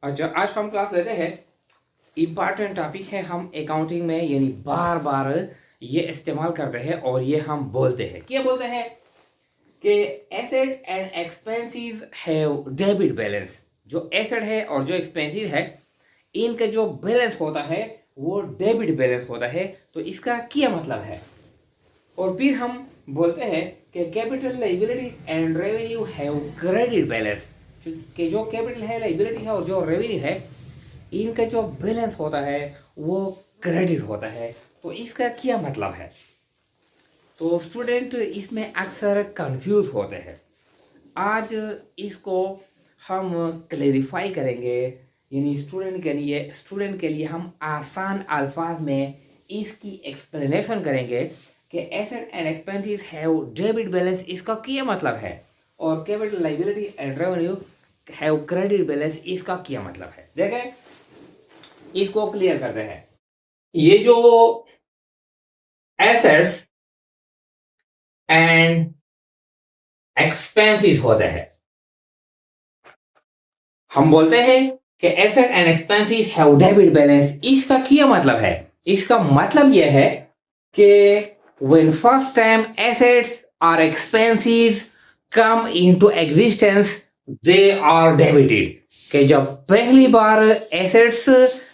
अच्छा, आज हम क्लास लेते हैं। इम्पॉर्टेंट टॉपिक है, हम अकाउंटिंग में यानी बार बार ये इस्तेमाल करते हैं और ये हम बोलते हैं। क्या बोलते हैं कि asset and expenses have debit balance. जो एसेट है और जो एक्सपेंसिव है, इनका जो बैलेंस होता है वो डेबिट बैलेंस होता है। तो इसका क्या मतलब है? और फिर हम बोलते हैं कि capital liabilities and revenue have credit balance. कि जो कैपिटल है, लायबिलिटी है और जो रेवेन्यू है, इनका जो बैलेंस होता है वो क्रेडिट होता है। तो इसका क्या मतलब है? तो स्टूडेंट इसमें अक्सर कंफ्यूज होते हैं। आज इसको हम क्लेरिफाई करेंगे, यानी स्टूडेंट के लिए हम आसान अल्फाज में इसकी एक्सप्लेनेशन करेंगे कि asset and expenses have debit balance, इसका क्या मतलब है, और capital liability and revenue have credit balance, इसका क्या मतलब है। देखें, इसको क्लियर करते हैं। ये जो एसेट्स एंड एक्सपेंसेस होते हैं, हम बोलते हैं कि asset and expenses have debit balance. इसका क्या मतलब है? इसका मतलब यह है कि व्हेन फर्स्ट टाइम एसेट्स और expenses come into existence they are debited. कि जब पहली बार एसेट्स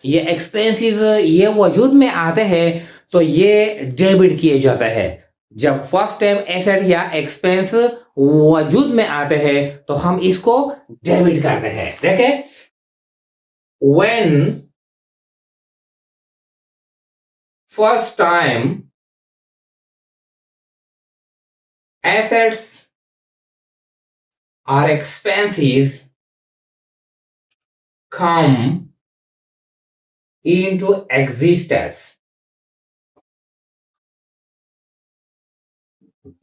ये एक्सपेंसेस ये वजूद में आते हैं तो ये डेबिट किए जाते हैं। जब फर्स्ट टाइम एसेट या एक्सपेंस वजूद में आते हैं तो हम इसको डेबिट करते हैं। देखें, when first time assets or expenses come into existence,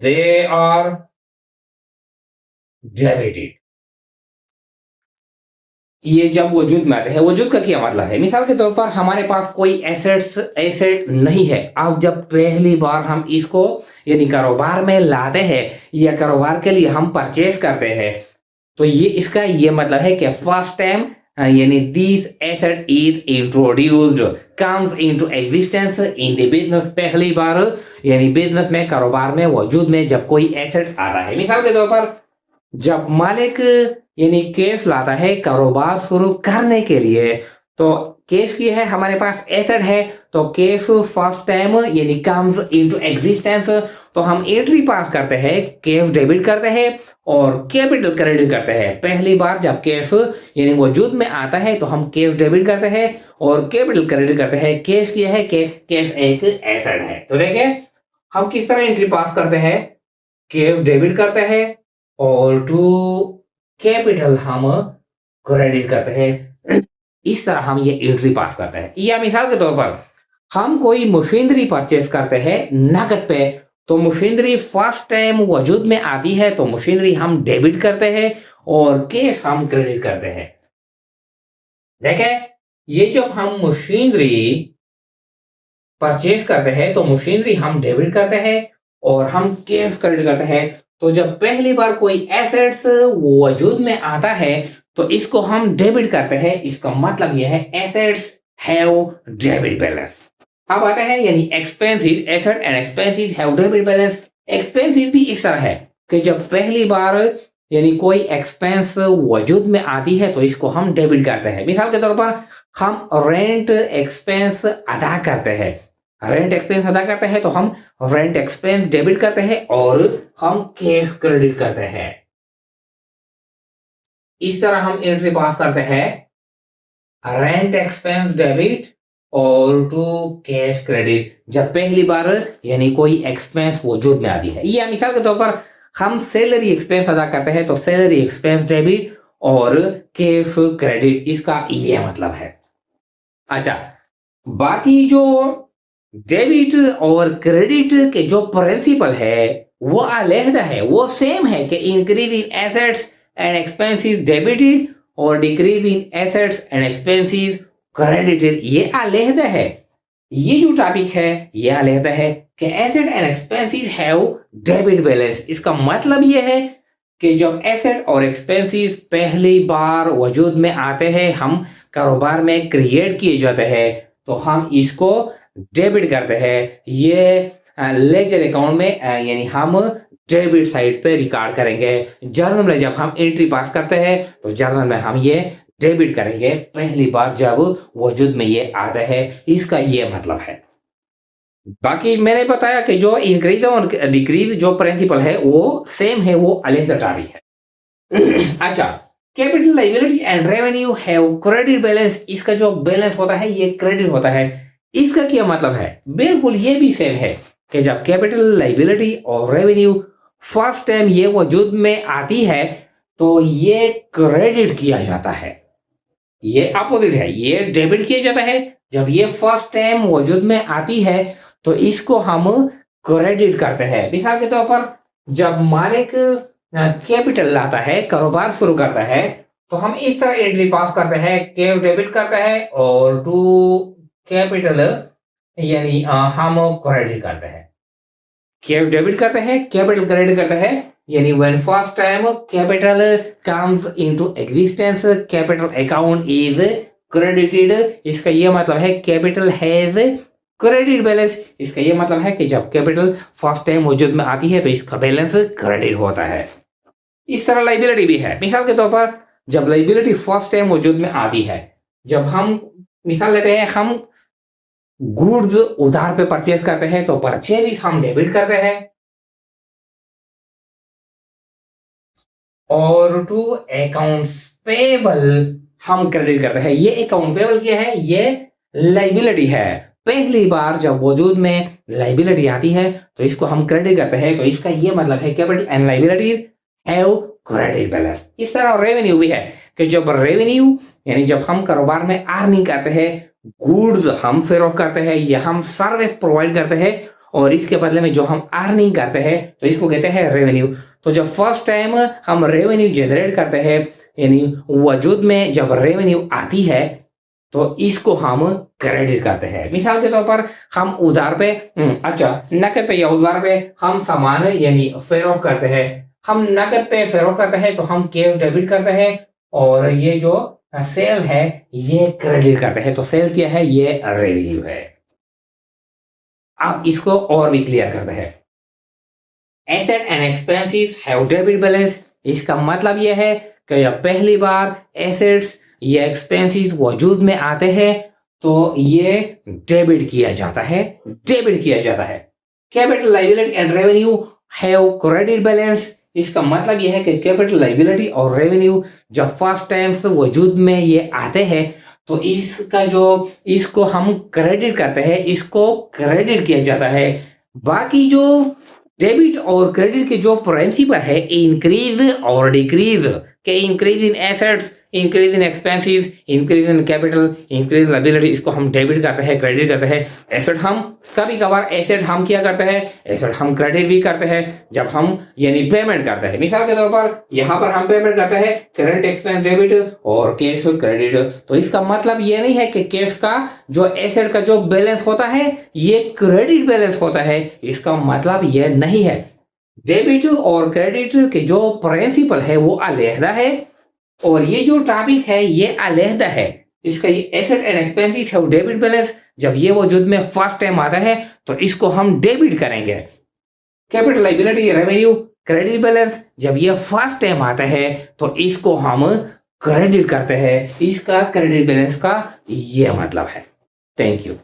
they are debited। ये जब वजूद में आते हैं, वजूद का क्या मतलब है? मिसाल के तौर पर हमारे पास कोई एसेट नहीं है। अब जब पहली बार हम इसको यानी कारोबार में लाते हैं या कारोबार के लिए हम परचेज करते हैं, तो ये इसका ये मतलब है कि फर्स्ट टाइम यानी this asset is introduced comes into existence in the business. पहली बार यानी बिजनेस में, कारोबार में, वजूद में जब कोई एसेट आता है। मिसाल के तौर पर जब मालिक यानी कैश लाता है कारोबार शुरू करने के लिए, तो कैश की है हमारे पास एसेट है, तो कैश फर्स्ट टाइम यानी कम्स इनटू एग्जिस्टेंस, तो हम एंट्री पास करते हैं, कैश डेबिट करते हैं और कैपिटल क्रेडिट करते हैं। पहली बार जब कैश यानी वजूद में आता है तो हम कैश डेबिट करते हैं और कैपिटल क्रेडिट करते हैं। कैश क्या है? कैश एक एसेट है। तो देखिए, हम किस तरह एंट्री पास करते हैं। कैश डेबिट करते हैं और टू कैपिटल हम क्रेडिट करते हैं। इस तरह हम ये एंट्री पास करते हैं। या मिसाल के तौर पर हम कोई मशीनरी परचेस करते हैं नकद पे, तो मशीनरी फर्स्ट टाइम वजूद में आती है तो मशीनरी हम डेबिट करते हैं और कैश हम क्रेडिट करते हैं। देखें, ये जब हम मशीनरी परचेस करते हैं तो मशीनरी हम डेबिट करते हैं और हम कैश क्रेडिट करते हैं। तो जब पहली बार कोई एसेट्स वजूद में आता है तो इसको हम डेबिट करते हैं। इसका मतलब यह है एसेट्स हैव डेबिट बैलेंस। अब आते हैं यानी expenses, asset and expenses have debit balance. Expenses भी इस तरह है कि जब पहली बार यानी कोई एक्सपेंस वजूद में आती है तो इसको हम डेबिट करते हैं। मिसाल के तौर पर हम रेंट एक्सपेंस अदा करते हैं। रेंट एक्सपेंस अदा करते हैं तो हम रेंट एक्सपेंस डेबिट करते हैं और हम कैश क्रेडिट करते हैं। इस तरह हम एंट्री पास करते हैं, रेंट एक्सपेंस डेबिट और टू कैश क्रेडिट, जब पहली बार यानी कोई एक्सपेंस वजूद में आती है। या मिसाल के तौर पर हम सैलरी एक्सपेंस अदा करते हैं तो सैलरी एक्सपेंस डेबिट और कैश क्रेडिट, इसका ये मतलब है। अच्छा, बाकी जो डेबिट और क्रेडिट के जो प्रिंसिपल है वो अलग है, वो सेम है कि increase in assets and expenses debited और decrease in assets and expenses credited, ये अलग है। ये जो टॉपिक है ये अलग है कि asset and expenses have debit balance. इसका मतलब ये है कि जब एसेट और एक्सपेंसेस पहली बार वजूद में आते हैं, हम कारोबार में क्रिएट किए जाते हैं, तो हम इसको डेबिट करते हैं। ये लेजर अकाउंट में यानी हम डेबिट साइड पे रिकॉर्ड करेंगे। जर्नल में जब हम एंट्री पास करते हैं तो जर्नल में हम ये डेबिट करेंगे पहली बार जब वजूद में ये आता है। इसका ये मतलब है। बाकी मैंने बताया कि जो इंक्रीज और डिक्रीज जो प्रिंसिपल है वो सेम है, वो अलग टॉपिक है। अच्छा, capital liability and revenue have credit balance. इसका जो बैलेंस होता है ये क्रेडिट होता है। इसका क्या मतलब है? बिल्कुल ये भी सेम है कि जब कैपिटल लायबिलिटी और रेवेन्यू फर्स्ट टाइम ये वजूद में आती है तो ये क्रेडिट किया जाता है। ये अपोजिट है, ये डेबिट किया जाता है। जब ये फर्स्ट टाइम वजूद में आती है तो इसको हम क्रेडिट करते हैं। मिसाल के तौर पर जब मालिक कैपिटल लाता है, कारोबार शुरू करता है, तो हम इस तरह एंट्री पास करते हैं, कैश डेबिट करता है और टू कैपिटल यानी हम क्रेडिट करते हैं। कैश डेबिट करते हैं, कैपिटल क्रेडिट करते हैं, यानी when first time capital comes into existence, capital account is credited। इसका ये मतलब है कैपिटल हैज क्रेडिट बैलेंस। इसका ये मतलब है कि जब कैपिटल फर्स्ट टाइम वजूद में आती है तो इसका बैलेंस क्रेडिट होता है। इस तरह लाइबिलिटी भी है। मिसाल के तौर पर जब लाइबिलिटी फर्स्ट टाइम वजूद में आती है, जब हम मिसाल लेते हैं, हम गुड्स उधार पे परचेज करते हैं तो परचेज हम डेबिट करते हैं और टू अकाउंट्स पेबल हम क्रेडिट करते हैं। ये अकाउंट पेबल क्या है? ये लाइबिलिटी है। पहली बार जब वजूद में लाइबिलिटी आती है तो इसको हम क्रेडिट करते हैं। तो इसका ये मतलब है capital and liabilities have credit balance. इस तरह रेवेन्यू भी है कि जब रेवेन्यू यानी जब हम कारोबार में अर्निंग करते हैं, गुड्स हम फरोख्त करते हैं या हम सर्विस प्रोवाइड करते हैं और इसके बदले में जो हम अर्निंग करते हैं तो इसको कहते हैं रेवेन्यू। तो जब फर्स्ट टाइम हम रेवेन्यू जनरेट करते हैं यानी वजूद में जब रेवेन्यू आती है तो इसको हम क्रेडिट करते हैं। मिसाल के तौर पर हम उधार पे नकद पे या उधार पे हम सामान यानी फरोख्त करते हैं, हम नकद पे फरोख्त करते हैं तो हम कैश डेबिट करते हैं और ये जो सेल है ये क्रेडिट करते हैं। तो सेल क्या है? ये रेवेन्यू है। अब इसको और भी क्लियर करते हैं। Asset and expenses have debit balance. इसका मतलब यह है कि जब पहली बार एसेट्स या एक्सपेंसेस वजूद में आते हैं तो ये डेबिट किया जाता है, डेबिट किया जाता है। Capital liability and revenue have credit balance. इसका मतलब यह है कि कैपिटल लायबिलिटी और रेवेन्यू जब फर्स्ट टाइम से वजूद में ये आते हैं तो इसका जो इसको हम क्रेडिट करते हैं, इसको क्रेडिट किया जाता है। बाकी जो डेबिट और क्रेडिट के जो प्रिंसिपल है इंक्रीज और डिक्रीज के, increase in assets, increase in expenses, increase in capital, increase in liability, इसको हम डेबिट करते हैं, क्रेडिट करते हैं। एसेट हम कभी कभार एसेट हम क्या करते हैं, एसेट हम क्रेडिट भी करते हैं जब हम यानी पेमेंट करते हैं। मिसाल के तौर पर यहाँ पर हम पेमेंट करते हैं करंट एक्सपेंस डेबिट और कैश क्रेडिट। तो इसका मतलब ये नहीं है कि कैश का जो एसेट का जो बैलेंस होता है ये क्रेडिट बैलेंस होता है, इसका मतलब ये नहीं है। डेबिट और क्रेडिट के जो प्रिंसिपल है वो अलहदा है और ये जो टॉपिक है ये अलहदा है। इसका ये एसेट एंड एक्सपेंसेस है डेबिट बैलेंस, जब ये वजूद में फर्स्ट टाइम आता है तो इसको हम डेबिट करेंगे। Capital liability revenue credit balance, जब ये फर्स्ट टाइम आता है तो इसको हम क्रेडिट करते हैं। इसका क्रेडिट बैलेंस का ये मतलब है। Thank you.